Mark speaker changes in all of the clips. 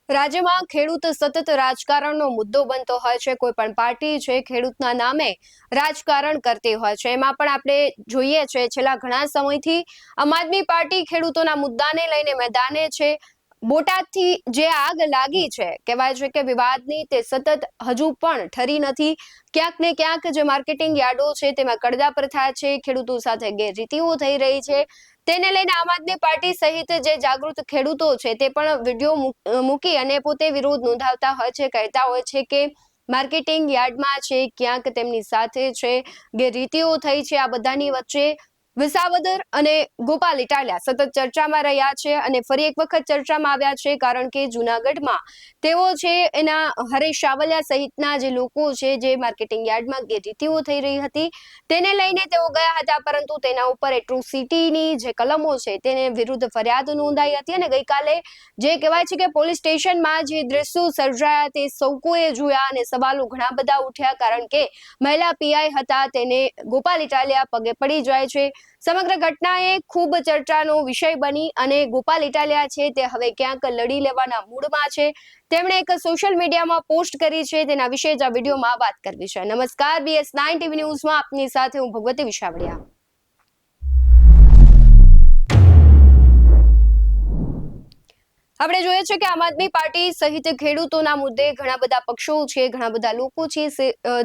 Speaker 1: રાજ્યમાં ખેડૂત સતત રાજકારણનો મુદ્દો બનતો હોય છે। કોઈ પણ પાર્ટી છે ખેડૂતના નામે રાજકારણ કરતી હોય છે। એમાં પણ આપણે જોઈએ છે છેલ્લા ઘણા સમયથી આમ આદમી પાર્ટી ખેડૂતોના મુદ્દાને લઈને મેદાને છે। બોટાદથી જે આગ લાગી છે, કહેવાય છે કે વિવાદની, તે સતત હજુ પણ ઠરી નથી। ક્યાંક ને ક્યાંક જે માર્કેટિંગ યાર્ડો છે તેમાં કડદા પ્રથા છે, ખેડૂતો સાથે ગેરરીતિઓ થઈ રહી છે, તેને લઈને આમ આદમી પાર્ટી સહિત જે જાગૃત ખેડૂતો છે તે પણ વિડીયો મૂકી અને પોતે વિરોધ નોંધાવતા હોય છે। કહેતા હોય છે કે માર્કેટિંગ યાર્ડમાં છે ક્યાંક તેમની સાથે છે ગેરરીતિઓ થઈ છે। આ બધાની વચ્ચે વિસાવદર અને ગોપાલ ઇટાલિયા સતત ચર્ચામાં રહ્યા છે અને ફરી એક વખત ચર્ચામાં આવ્યા છે, કારણ કે જૂનાગઢમાં તેઓ છે એના હરેશ સાવલિયા સહિતના જે લોકો છે જે માર્કેટિંગ યાર્ડમાં ગેરરીતિઓ થઈ રહી હતી તેને લઈને તેઓ ગયા હતા, પરંતુ તેના ઉપર એટ્રોસિટીની જે કલમો છે તેને વિરુદ્ધ ફરિયાદ નોંધાઈ હતી અને ગઈકાલે જે કહેવાય છે કે પોલીસ સ્ટેશનમાં જે દ્રશ્યો સર્જાયા તે સૌ કોઈએ જોયા અને સવાલો ઘણા બધા ઉઠ્યા, કારણ કે મહિલા પીઆઈ હતા તેને ગોપાલ ઇટાલિયા પગે પડી જાય છે। સમગ્ર ઘટનાએ ખૂબ ચર્ચાનો વિષય બની અને ગોપાલ ઇટાલિયા છે તે હવે ક્યાંક લડી લેવાના મૂડમાં છે। તેમણે એક સોશિયલ મીડિયામાં પોસ્ટ કરી છે, તેના વિશે જ આ વિડીયોમાં વાત કરવી છે। નમસ્કાર, BS9 ટીવી ન્યૂઝમાં આપની સાથે હું ભગવતી વિશાવડિયા। આપણે જોઈએ છે કે આમ આદમી પાર્ટી સહિત ખેડૂતોના મુદ્દે ઘણા બધા પક્ષો છે, ઘણા બધા લોકો છે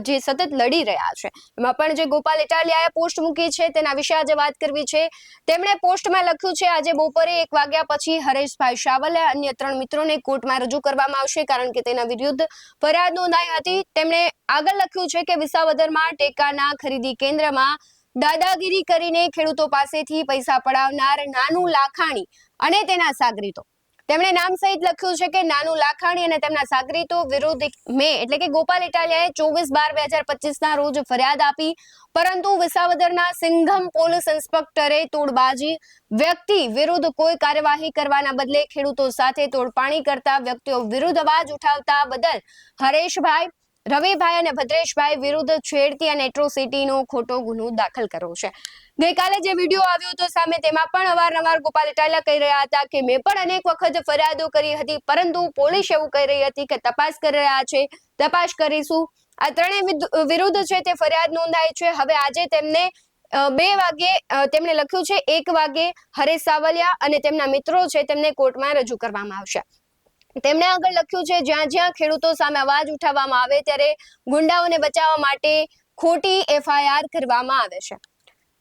Speaker 1: જે સતત લડી રહ્યા છે। એમાં પણ જે ગોપાલ ઇટાલિયાએ પોસ્ટ મૂકી છે તેના વિશે આજે વાત કરવી છે। તેમણે પોસ્ટમાં લખ્યું છે, આજે બપોરે 1 વાગ્યા પછી હરેશભાઈ સાવલિયા અન્ય 3 મિત્રોને કોર્ટમાં રજૂ કરવામાં આવશે, કારણ કે તેના વિરુદ્ધ ફરિયાદ નોંધાઈ હતી। તેમણે આગળ લખ્યું છે કે વિસાવદરમાં ટેકાના ખરીદી કેન્દ્રમાં દાદાગીરી કરીને ખેડૂતો પાસેથી પૈસા પડાવનાર નાનું લાખાણી અને તેના સાગરીતો, તેમણે નામ સહિત લખ્યું છે કે નાનું લાખાણી અને તેમના સાગરીતો વિરુદ્ધ એટલે કે ગોપાલ ઇટાલિયાએ 24/12/2025 રોજ ફરિયાદ આપી, પરંતુ વિસાવદરના સિંઘમ પોલીસ ઇન્સ્પેક્ટરે તોડબાજી વ્યક્તિ વિરુદ્ધ કોઈ કાર્યવાહી કરવાના બદલે ખેડૂતો સાથે તોડપાણી કરતા વ્યક્તિઓ વિરુદ્ધ અવાજ ઉઠાવતા બદલ હરેશભાઈ, રવિભાઈ અને ભદ્રેશભાઈ વિરુદ્ધ છેડતી અને એટ્રોસિટીનો ખોટો ગુનો દાખલ કર્યો છે। ગઈકાલે જે વિડીયો આવ્યો હતો સામે, તેમાં પણ અવારનવાર ગોપાલ ઇટાલિયા કહી રહ્યા હતા કે મેં પણ અનેક વખત ફરિયાદો કરી હતી, પરંતુ પોલીસ એવું કહી રહી હતી કે તપાસ કરી રહ્યા છે, તપાસ કરીશું। આ ત્રણેય વિરુદ્ધ છે તે ફરિયાદ નોંધાઈ છે। હવે આજે તેમને 2 વાગે તેમણે લખ્યું છે 1 વાગે હરેશ સાવલિયા અને તેમના મિત્રો છે તેમને કોર્ટમાં રજૂ કરવામાં આવશે। તેમણે આગળ લખ્યું છે, જ્યાં જ્યાં ખેડૂતો સામે અવાજ ઉઠાવવામાં આવે ત્યારે ગુંડાઓને બચાવવા માટે ખોટી FIR કરવામાં આવે છે।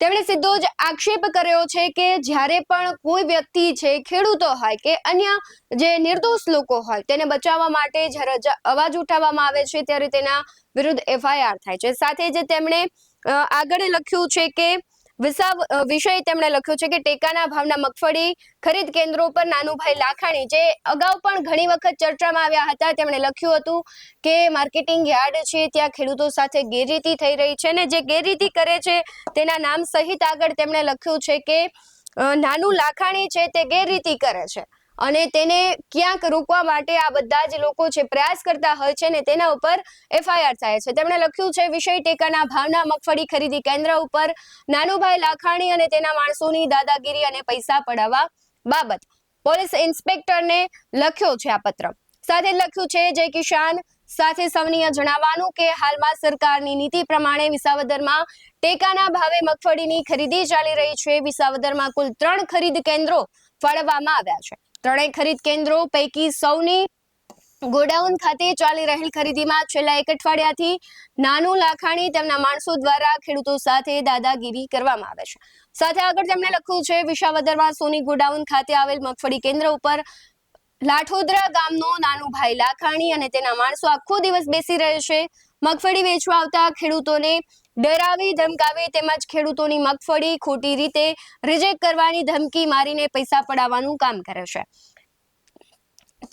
Speaker 1: તેમણે સીધો જ આક્ષેપ કર્યો છે કે જ્યારે પણ કોઈ વ્યક્તિ છે, ખેડૂતો હોય કે અન્ય જે નિર્દોષ લોકો હોય, તેને બચાવવા માટે જ્યારે અવાજ ઉઠાવવામાં આવે છે ત્યારે તેના વિરુદ્ધ FIR થાય છે। સાથે જ તેમણે આગળ લખ્યું છે કે વિષય તેમણે લખ્યું છે કે ટેકાના ભાવના મગફળી ખરીદ કેન્દ્રો પર નાનુભાઈ લાખાણી, જે અગાઉ પણ ઘણી વખત ચર્ચામાં આવ્યા હતા, તેમણે લખ્યું હતું કે માર્કેટિંગ યાર્ડ છે ત્યાં ખેડૂતો સાથે ગેરરીતિ થઈ રહી છે અને જે ગેરરીતિ કરે છે તેના નામ સહિત આગળ તેમણે લખ્યું છે કે નાનું લાખાણી છે તે ગેરરીતિ કરે છે અને તેને ક્યાંક રોકવા માટે આ બધા જ લોકો છે પ્રયાસ કરતા હોય છે ને તેના ઉપર FIR થાય છે। તેમણે લખ્યું છે, વિષય ટેકાના ભાવના મગફળી ખરીદી કેન્દ્ર ઉપર નાનુભાઈ લાખાણી અને તેના માણસોની દાદાગીરી અને પૈસા પડાવવા બાબત પોલીસ ઇન્સ્પેક્ટરને લખ્યો છે આ પત્ર। સાથે લખ્યું છે, જય કિસાન સાથે સૌનીય જણાવવાનું કે હાલમાં સરકારની નીતિ પ્રમાણે વિસાવદરમાં ટેકાના ભાવે મગફળીની ખરીદી ચાલી રહી છે। વિસાવદરમાં કુલ 3 ખરીદ કેન્દ્રો ફાળવવામાં આવ્યા છે। 3 ખરીદ કેન્દ્રો પૈકી સૌની ગોડાઉન ખાતે ચાલી રહેલ ખરીદીમાં છેલ્લા 1 અઠવાડિયાથી નાનું લાખાણી તેમના માણસો દ્વારા ખેડૂતો સાથે દાદાગીરી કરવામાં આવે છે। સાથે આગળ તેમણે લખ્યું છે, વિસાવદરમાં સોની ગોડાઉન ખાતે આવેલ મગફળી કેન્દ્ર ઉપર લાઠોદરા ગામનો નાનુભાઈ લાખાણી અને તેના માણસો આખો દિવસ બેસી રહે છે। મગફળી વેચવા આવતા ખેડૂતોને ડરાવી ધમકાવી તેમજ ખેડૂતોની મગફળી ખોટી રીતે રિજેક્ટ કરવાની ધમકી મારીને પૈસા પડાવવાનું કામ કરે છે।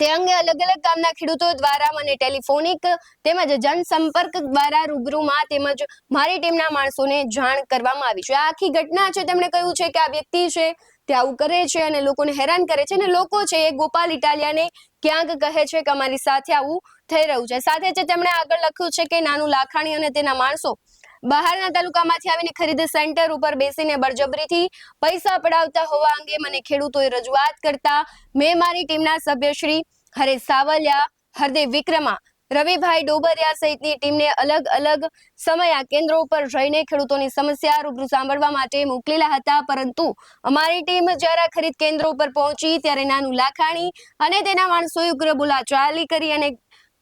Speaker 1: તે અંગે અલગ અલગ ગામના ખેડૂતો દ્વારા મને ટેલિફોનિક તેમજ જનસંપર્ક દ્વારા રૂબરૂમાં તેમજ મારી ટીમના માણસોને જાણ કરવામાં આવી છે। આ આખી ઘટના છે, તેમણે કહ્યું છે કે આ વ્યક્તિ છે તે આવું કરે છે અને લોકોને હેરાન કરે છે અને લોકો છે એ ગોપાલ ઇટાલિયાને ક્યાંક કહે છે કે અમારી સાથે આવું થઈ રહ્યું છે। સાથે જ તેમણે આગળ લખ્યું છે કે નાનું લાખાણી અને તેના માણસો બહારના તાલુકામાંથી આવીને ખરીદ સેન્ટર ઉપર બેસીને બળજબરીથી પૈસા પડાવતા હોવા અંગે મને ખેડૂતોએ રજૂઆત કરતા મેં મારી ટીમના સભ્ય શ્રી હરેશ સાવલિયા, હરદેવ વિક્રમા, રવિભાઈ ડોબરિયા સહિતની ટીમને અલગ અલગ સમય આ કેન્દ્રો ઉપર જઈને ખેડૂતોની સમસ્યા રૂબરૂ સાંભળવા માટે મોકલેલા હતા, પરંતુ અમારી ટીમ જ્યારે ખરીદ કેન્દ્રો ઉપર પહોંચી ત્યારે નાનું લાખાણી અને તેના માણસોએ ઉગ્ર બોલાચાલી કરી અને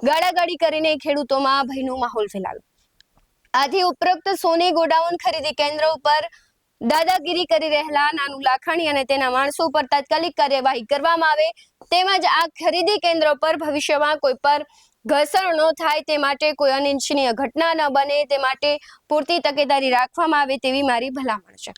Speaker 1: ગાળાગાળી કરીને ખેડૂતોમાં ભયનો માહોલ ફેલાવ્યો. આથી ઉપરોક્ત સોની ગોડાઉન ખરીદી કેન્દ્ર ઉપર દાદાગીરી કરી રહેલા નાનું લાખાણી અને તેના માણસો પર તાત્કાલિક કાર્યવાહી કરવામાં આવે, તેમજ આ ખરીદી કેન્દ્ર પર ભવિષ્યમાં કોઈ પર ઘર્ષણ ન થાય તે માટે કોઈ અનિચ્છનીય ઘટના ન બને તે માટે પૂરતી તકેદારી રાખવામાં આવે તેવી મારી ભલામણ છે.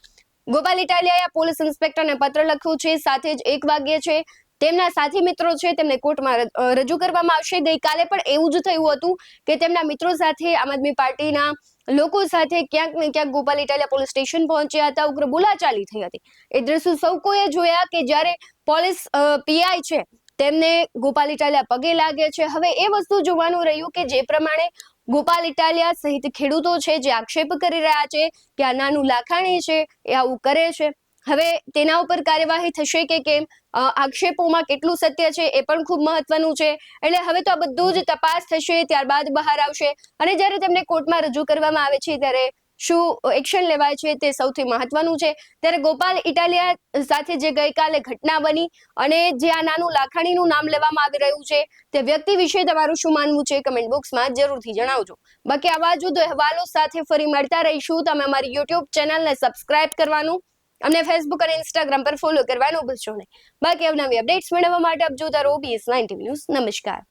Speaker 1: ગોપાલ ઇટાલિયાએ પોલીસ ઇન્સ્પેક્ટરને પત્ર લખ્યું છે. સાથે જ 1 વાગ્યે છે તેમના સાથી મિત્રો છે તેમને કોર્ટમાં રજૂ કરવામાં આવશે. ગઈકાલે પણ એવું જ થયું હતું કે તેમના મિત્રો સાથે આમ આદમી પાર્ટીના લોકો સાથે ક્યાંક ને ક્યાંક ગોપાલ ઇટાલિયા પોલીસ સ્ટેશન પહોંચ્યા હતા, ઉગ્ર બોલાચાલી થઈ હતી. એ દ્રશ્યો સૌ કોઈએ જોયા કે જ્યારે પોલીસ પીઆઈ છે તેમને ગોપાલ ઇટાલિયા પગે લાગે છે. હવે એ વસ્તુ જોવાનું રહ્યું કે જે પ્રમાણે ગોપાલ ઇટાલિયા સહિત ખેડૂતો છે જે આક્ષેપ કરી રહ્યા છે કે આ નાનું લાખાણી છે એ આવું કરે છે, હવે તેના ઉપર કાર્યવાહી થશે કે કેમ, આક્ષેપોમાં કેટલું સત્ય છે એ પણ ખૂબ મહત્વનું છે. એટલે હવે તો આ બધું જ તપાસ થશે, ત્યારબાદ બહાર આવશે અને જ્યારે તેમને કોર્ટમાં રજૂ કરવામાં આવે છે ત્યારે શું એક્શન લેવાય છે તે સૌથી મહત્વનું છે. ત્યારે ગોપાલ ઇટાલિયા સાથે જે ગઈકાલે ઘટના બની અને જે આ નાનું લાખાણીનું નામ લેવામાં આવી રહ્યું છે તે વ્યક્તિ વિશે તમારું શું માનવું છે કમેન્ટ બોક્સમાં જરૂરથી જણાવજો. બાકી આવા જ અહેવાલો સાથે ફરી મળતા રહીશું. તમે અમારી યુટ્યુબ ચેનલને સબસ્ક્રાઇબ કરવાનું, અમને ફેસબુક અને ઇન્સ્ટાગ્રામ પર ફોલો કરવાનું ભૂલશો નહીં. બાકી અવનવી અપડેટ્સ મેળવવા માટે આપ જોતા રહો BS19 ન્યૂઝ. નમસ્કાર.